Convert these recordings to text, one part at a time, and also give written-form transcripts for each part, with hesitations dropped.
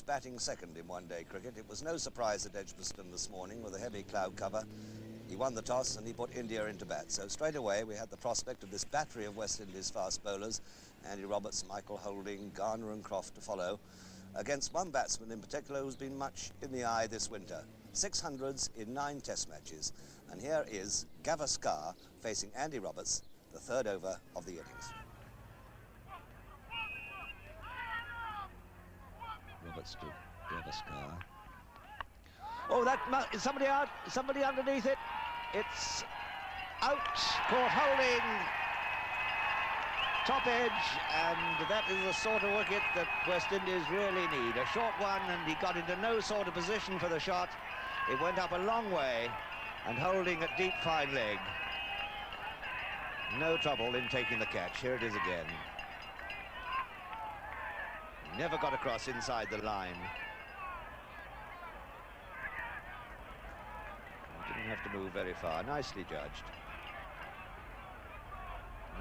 batting second in one-day cricket. It was no surprise at Edgbaston this morning with a heavy cloud cover. He won the toss and he put India into bat. So straight away we had the prospect of this battery of West Indies fast bowlers, Andy Roberts, Michael Holding, Garner and Croft to follow, against one batsman in particular who's been much in the eye this winter. 600s in 9 test matches. And here is Gavaskar facing Andy Roberts, the third over of the innings. Roberts to Gavaskar. Oh, is somebody out? Somebody underneath it? It's out. Caught Holding. Top edge, and that is the sort of wicket that West Indies really need. A short one, and he got into no sort of position for the shot. It went up a long way, and Holding at deep fine leg. No trouble in taking the catch. Here it is again. Never got across inside the line. Didn't have to move very far. Nicely judged.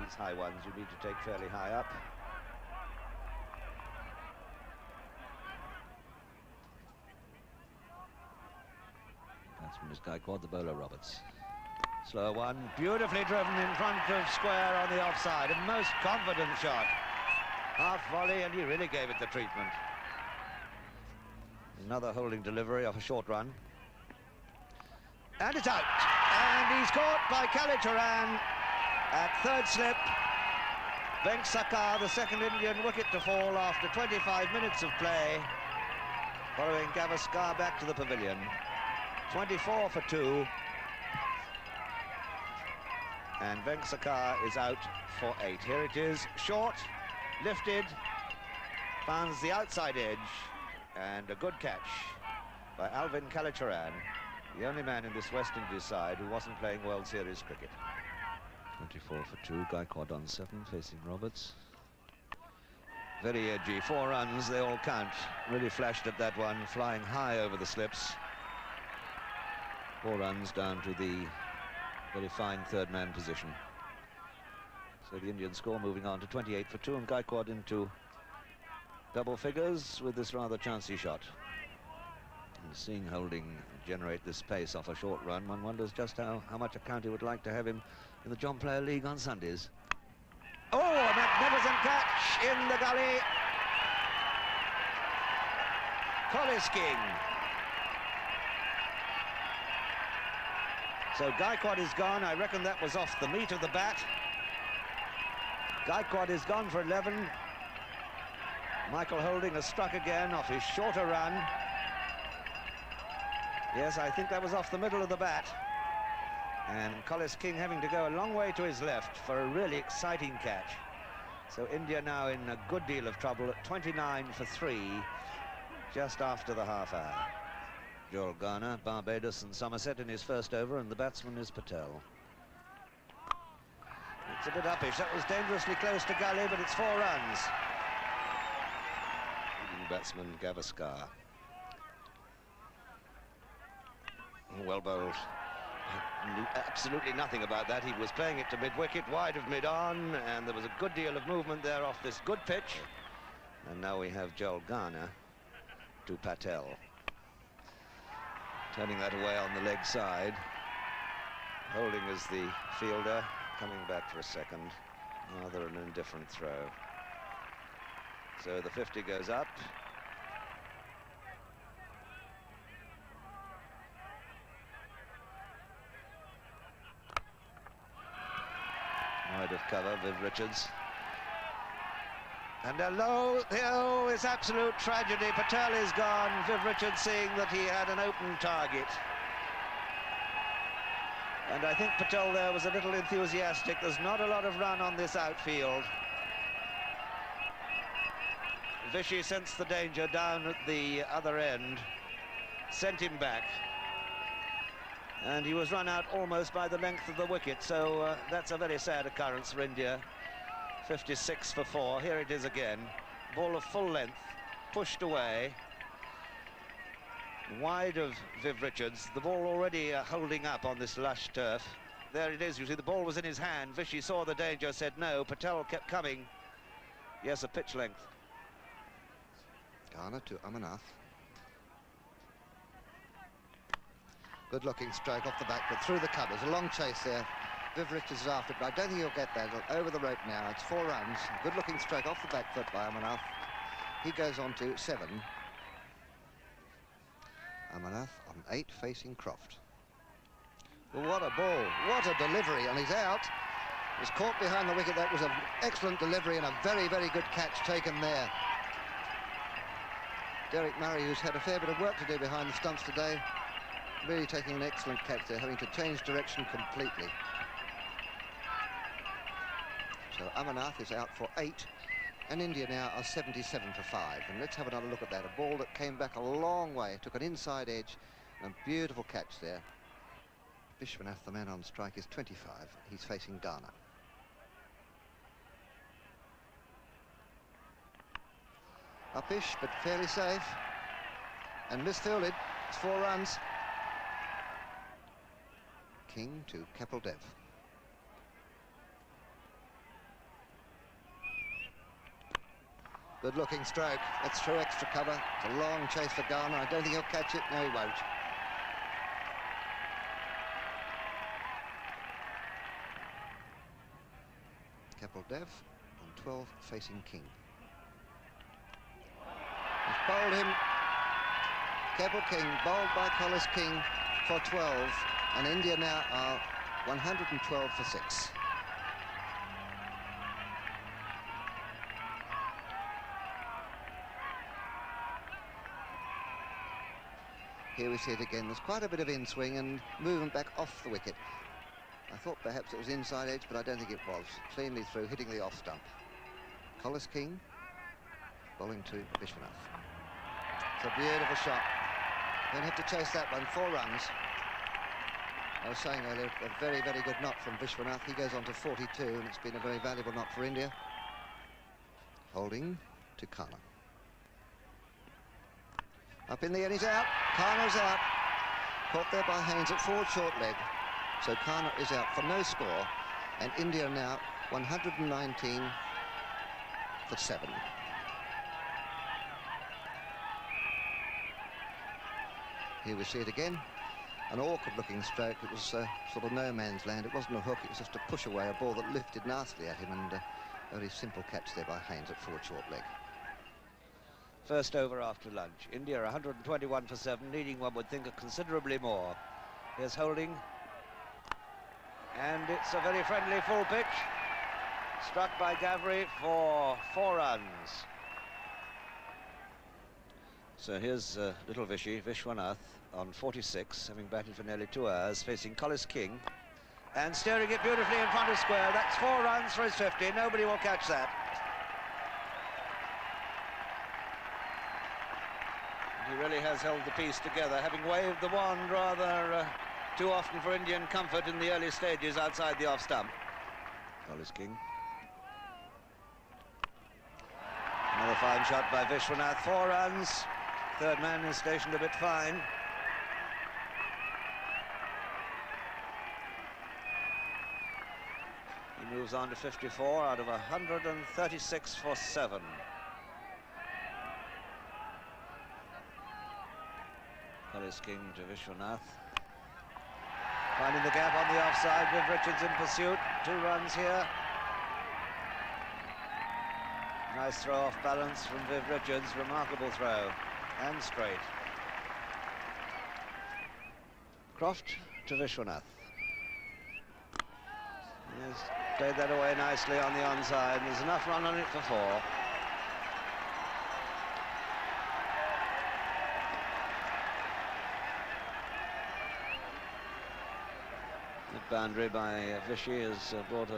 These high ones you need to take fairly high up. Batsman is Gaikwad, the bowler Roberts. Slow one, beautifully driven in front of square on the offside. A most confident shot. Half volley, and he really gave it the treatment. Another Holding delivery off a short run. And it's out. And he's caught by Kalituran at third slip. Vengsakar, the second Indian wicket to fall after 25 minutes of play, following Gavaskar back to the pavilion. 24 for 2. And Vengsakar is out for 8. Here it is, short, lifted, finds the outside edge, and a good catch by Alvin Kalituran, the only man in this West Indies side who wasn't playing World Series cricket. 24 for 2, Gaikwad on 7, facing Roberts. Very edgy, 4 runs, they all count. Really flashed at that one, flying high over the slips. 4 runs down to the very fine third man position. So the Indian score moving on to 28 for 2, and Gaikwad into double figures with this rather chancy shot. And seeing Holding generate this pace off a short run, one wonders just how much a county would like to have him in the John Player League on Sundays. Oh, a magnificent catch in the gully. Collis King. So Gaikwad is gone. I reckon that was off the meat of the bat. Gaikwad is gone for 11. Michael Holding has struck again off his shorter run. Yes, I think that was off the middle of the bat. And Collis King having to go a long way to his left for a really exciting catch. So India now in a good deal of trouble at 29 for 3, just after the half hour. Joel Garner, Barbados and Somerset in his first over, and the batsman is Patel. It's a bit uppish. That was dangerously close to gully, but it's 4 runs. Batsman Gavaskar. Well bowled. Knew absolutely nothing about that. He was playing it to mid-wicket, wide of mid-on, and there was a good deal of movement there off this good pitch. And now we have Joel Garner to Patel. Turning that away on the leg side. Holding as the fielder, coming back for a second. Rather an indifferent throw. So the 50 goes up. Wide of cover, Viv Richards. And hello, oh, it's absolute tragedy. Patel is gone. Viv Richards seeing that he had an open target. And I think Patel there was a little enthusiastic. There's not a lot of run on this outfield. Vishy sensed the danger down at the other end, sent him back. And he was run out almost by the length of the wicket, so that's a very sad occurrence for India. 56 for 4. Here it is again. Ball of full length, pushed away. Wide of Viv Richards. The ball already holding up on this lush turf. There it is, you see, the ball was in his hand. Vishy saw the danger, said no. Patel kept coming. Yes, a pitch length. Garner to Amarnath. Good looking stroke off the back, but through the covers. A long chase there. Viv Richards is after it, but I don't think he'll get that. Over the rope now. It's 4 runs. Good looking stroke off the back foot by Amarnath. He goes on to 7. Amarnath on 8, facing Croft. Well, what a ball. What a delivery, and he's out. He was caught behind the wicket. That was an excellent delivery and a very, very good catch taken there. Derek Murray, who's had a fair bit of work to do behind the stumps today, really taking an excellent catch there, having to change direction completely. So Amarnath is out for 8, and India now are 77 for 5. And let's have another look at that. A ball that came back a long way, took an inside edge, and a beautiful catch there. Vishwanath, the man on strike, is 25. He's facing Garner. Uppish, but fairly safe. And misfielded. It's 4 runs. King to Kapil Dev. Good looking stroke. That's through extra cover. It's a long chase for Garner. I don't think he'll catch it. No, he won't. Kapil Dev on 12, facing King. He's bowled him. Kapil King bowled by Collis King for 12, and India now are 112 for 6. Here we see it again. There's quite a bit of in-swing and movement back off the wicket. I thought perhaps it was inside edge, but I don't think it was. Cleanly through, hitting the off stump. Collis King bowling to Vishwanath. It's a beautiful shot. Don't have to chase that one. 4 runs. I was saying earlier, a very, very good knock from Vishwanath. He goes on to 42, and it's been a very valuable knock for India. Holding to Khanna. Up in the end, he's out. Khanna's out. Caught there by Haynes at forward short leg. So Khanna is out for no score, and India now 119 for 7. Here we see it again. An awkward-looking stroke. It was sort of no man's land. It wasn't a hook. It was just a push away, a ball that lifted nastily at him, and a very simple catch there by Haynes at forward short leg. First over after lunch. India 121 for 7, needing, one would think, a considerably more. Here's Holding. And it's a very friendly full pitch. Struck by Gavri for 4 runs. So here's little Vishwanath on 46, having batted for nearly 2 hours, facing Collis King. And steering it beautifully in front of square. That's 4 runs for his 50. Nobody will catch that. He really has held the piece together, having waved the wand rather too often for Indian comfort in the early stages outside the off stump. Collis King. Another fine shot by Vishwanath. 4 runs. Third man is stationed a bit fine. He moves on to 54 out of 136 for 7. Collis King to Vishwanath. Finding the gap on the offside, with Richards in pursuit. 2 runs here. Nice throw off balance from Viv Richards. Remarkable throw. And straight. Croft to Vishwanath. He's played that away nicely on the onside. There's enough run on it for 4. The boundary by Vishy has brought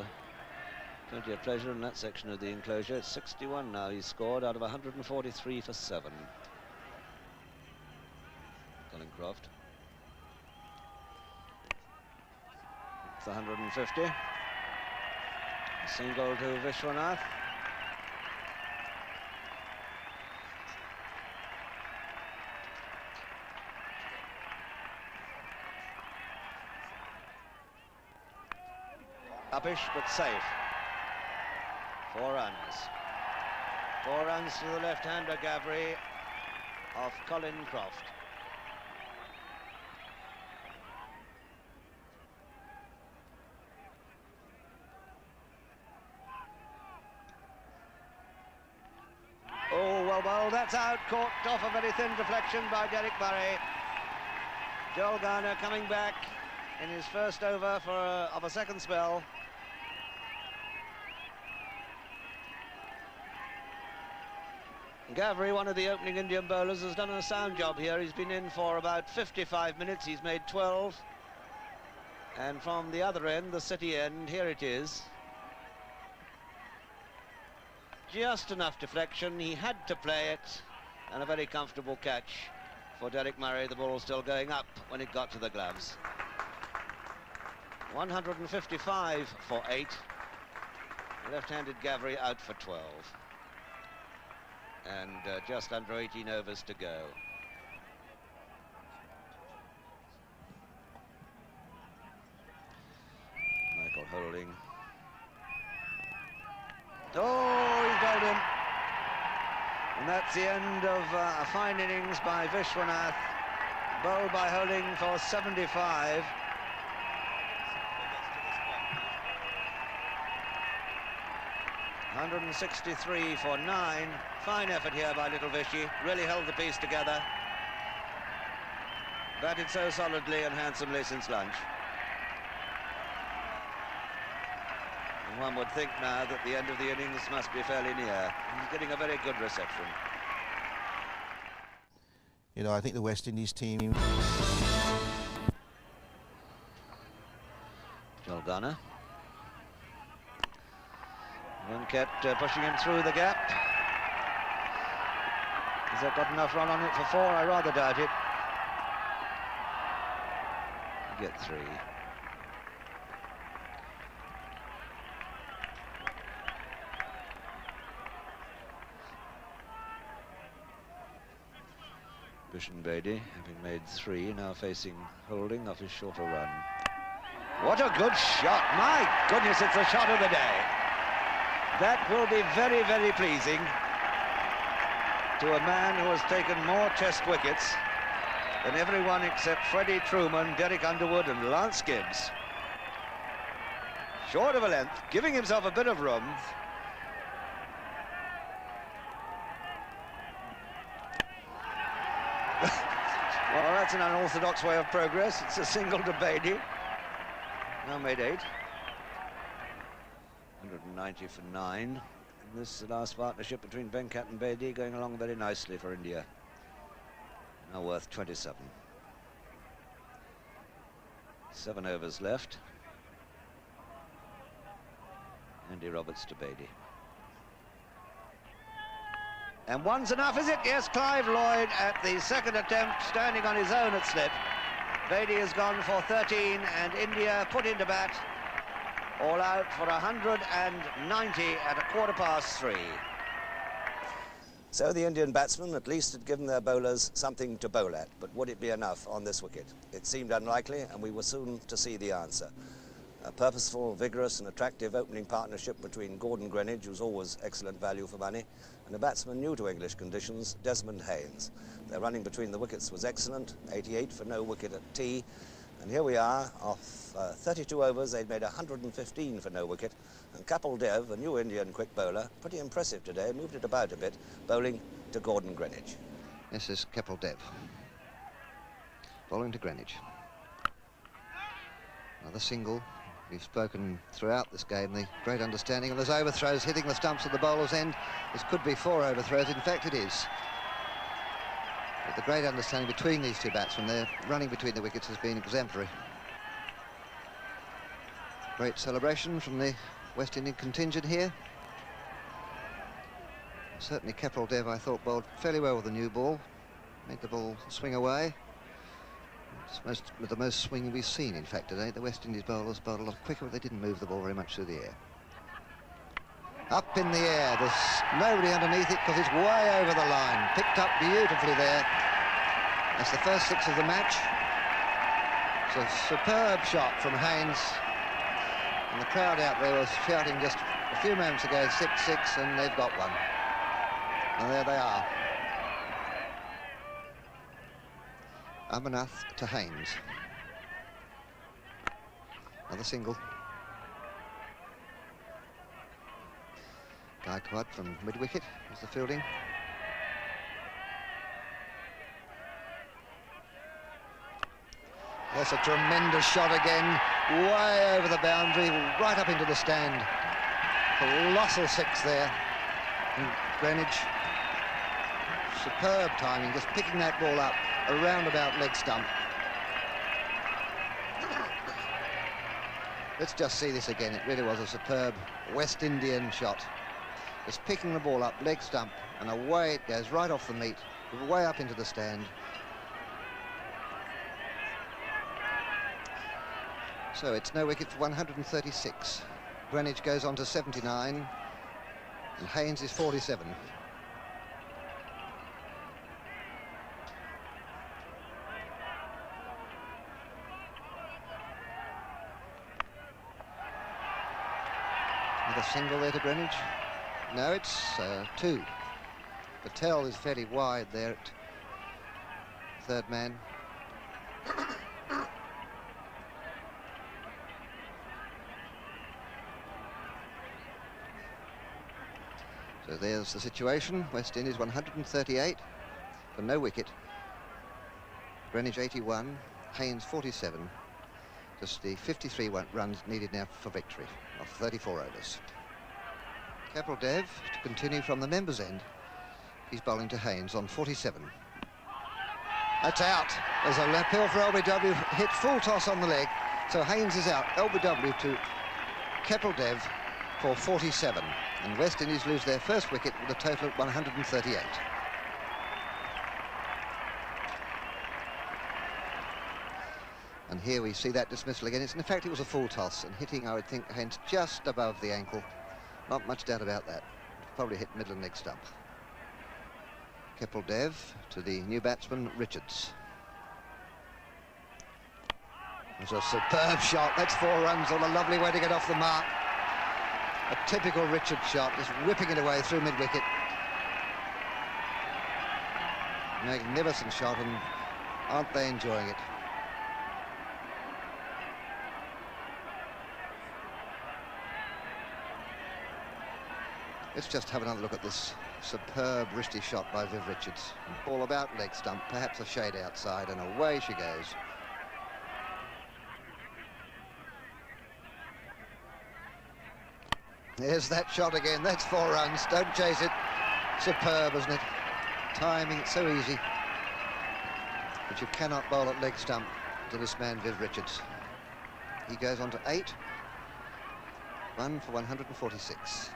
plenty of pleasure in that section of the enclosure. It's 61 now. He's scored out of 143 for 7. Colin Croft. It's 150. A single to Vishwanath. Uppish, but safe. 4 runs. 4 runs to the left-hander, Gavri, of Colin Croft. Oh, well, that's out, caught off a very thin deflection by Derek Murray. Joel Garner coming back in his first over of a second spell. Gavri, one of the opening Indian bowlers, has done a sound job here. He's been in for about 55 minutes. He's made 12. And from the other end, the City end, here it is. Just enough deflection. He had to play it. And a very comfortable catch for Derek Murray. The ball still going up when it got to the gloves. 155 for 8. Left-handed Gavri out for 12. And just under 18 overs to go. Michael Holding. Oh, he's bowled him. And that's the end of a fine innings by Vishwanath. Bowled by Holding for 75. $163 for 9. Fine effort here by little Vishy. Really held the piece together. Batted so solidly and handsomely since lunch. And one would think now that the end of the innings must be fairly near. He's getting a very good reception. You know, I think the West Indies team... Joel Garner. Venkat pushing him through the gap. Has that got enough run on it for 4? I rather doubt it. Get 3. Bishan Bedi, having made 3, now facing Holding off his shorter run. What a good shot! My goodness, it's the shot of the day. That will be very, very pleasing to a man who has taken more Test wickets than everyone except Freddie Truman, Derek Underwood and Lance Gibbs. Short of a length, giving himself a bit of room. Well, that's an unorthodox way of progress. It's a single to Bedi. Now made 8. 190 for 9. And this last partnership between Venkat and Bedi going along very nicely for India. Now worth 27. 7 overs left. Andy Roberts to Bedi. And one's enough, is it? Yes, Clive Lloyd at the second attempt, standing on his own at slip. Bedi has gone for 13, and India put into bat. All out for 190 at 3:15. So the Indian batsmen at least had given their bowlers something to bowl at, but would it be enough on this wicket? It seemed unlikely, and we were soon to see the answer. A purposeful, vigorous and attractive opening partnership between Gordon Greenidge, who's always excellent value for money, and a batsman new to English conditions, Desmond Haynes. Their running between the wickets was excellent, 88 for no wicket at tea, and here we are, off 32 overs, they'd made 115 for no wicket, and Kapil Dev, a new Indian quick bowler, pretty impressive today, moved it about a bit, bowling to Gordon Greenidge. This is Kapil Dev, bowling to Greenidge. Another single. We've spoken throughout this game, the great understanding of those overthrows hitting the stumps at the bowler's end. This could be 4 overthrows, in fact it is. But the great understanding between these two batsmen, their running between the wickets has been exemplary. Great celebration from the West Indian contingent here. Certainly Kapil Dev, I thought, bowled fairly well with the new ball. Made the ball swing away. It's the most swing we've seen, in fact, today. The West Indies bowlers bowled a lot quicker, but they didn't move the ball very much through the air. Up in the air, there's nobody underneath it because it's way over the line. Picked up beautifully there. That's the first 6 of the match. It's a superb shot from Haynes. And the crowd out there was shouting just a few moments ago, 6-6, and they've got one. And there they are. Amarnath to Haynes. Another single. Gaikwad from mid-wicket is the fielding. That's a tremendous shot again, way over the boundary, right up into the stand. Colossal six there. And Greenwich, superb timing, just picking that ball up around about leg stump. Let's just see this again. It really was a superb West Indian shot. Just picking the ball up, leg stump, and away it goes, right off the meat, way up into the stand. So it's no wicket for 136. Greenwich goes on to 79, and Haynes is 47. Another single there to Greenwich. No, it's 2. Patel is fairly wide there at third man. So there's the situation. West Indies 138 for no wicket. Greenwich 81, Haynes 47. Just the 53 runs needed now for victory of 34 overs. Kapil Dev to continue from the members' end. He's bowling to Haynes on 47. That's out. There's a appeal for LBW, hit full toss on the leg. So Haynes is out. LBW to Kapil Dev for 47. And West Indies lose their first wicket with a total of 138. And here we see that dismissal again. In fact, it was a full toss and hitting, I would think, Haynes just above the ankle. Not much doubt about that. Probably hit middle and leg stump. Kapil Dev to the new batsman, Richards. It was a superb shot. That's 4 runs on a lovely way to get off the mark. A typical Richards shot, just whipping it away through mid-wicket. Magnificent shot, and aren't they enjoying it? Let's just have another look at this superb wristy shot by Viv Richards. All about leg stump, perhaps a shade outside, and away she goes. There's that shot again. That's 4 runs. Don't chase it. Superb, isn't it? Timing, it's so easy. But you cannot bowl at leg stump to this man, Viv Richards. He goes on to 8. 1 for 146.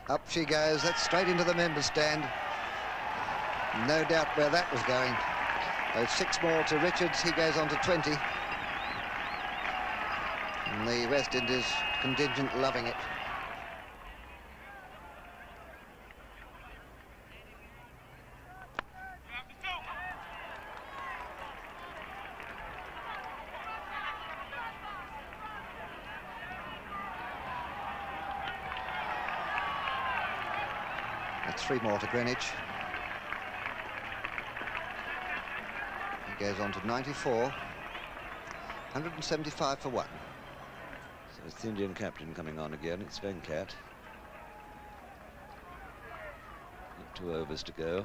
Up she goes. That's straight into the members' stand. No doubt where that was going. Those 6 more to Richards. He goes on to 20. And the West Indies contingent loving it. That's 3 more to Greenwich. He goes on to 94. 175 for 1. So it's the Indian captain coming on again. It's Venkat. 2 overs to go.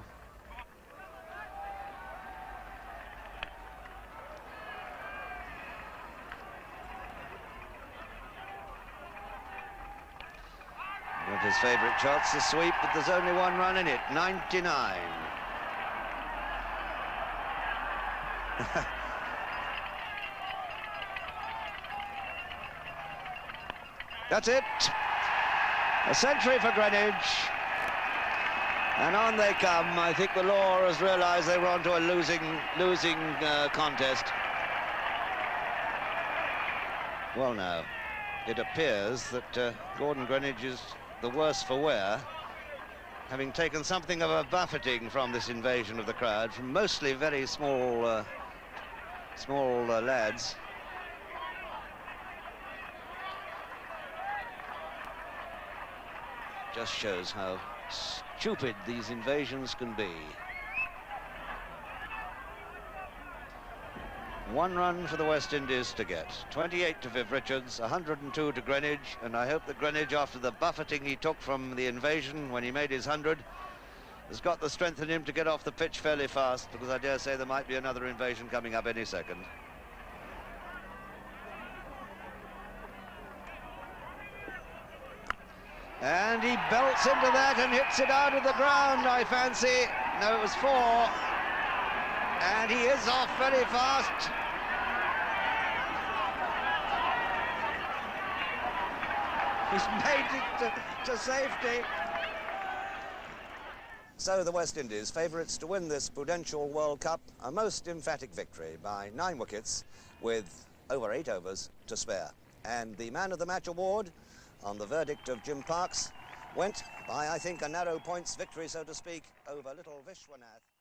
One of his favourite shots, the sweep, but there's only 1 run in it. 99. That's it. A century for Greenwich. And on they come. I think the law has realised they were onto a losing contest. Well, now, it appears that Gordon Greenwich is the worse for wear, having taken something of a buffeting from this invasion of the crowd, from mostly very small lads. Just shows how stupid these invasions can be. 1 run for the West Indies to get. 28 to Viv Richards, 102 to Greenwich, and I hope that Greenwich, after the buffeting he took from the invasion when he made his 100, has got the strength in him to get off the pitch fairly fast, because I dare say there might be another invasion coming up any second. And he belts into that and hits it out of the ground, I fancy. No, it was 4. And he is off very fast. He's made it to safety. So the West Indies, favourites to win this Prudential World Cup, a most emphatic victory by 9 wickets with over 8 overs to spare. And the man of the match award on the verdict of Jim Parks went by, I think, a narrow points victory, so to speak, over little Vishwanath.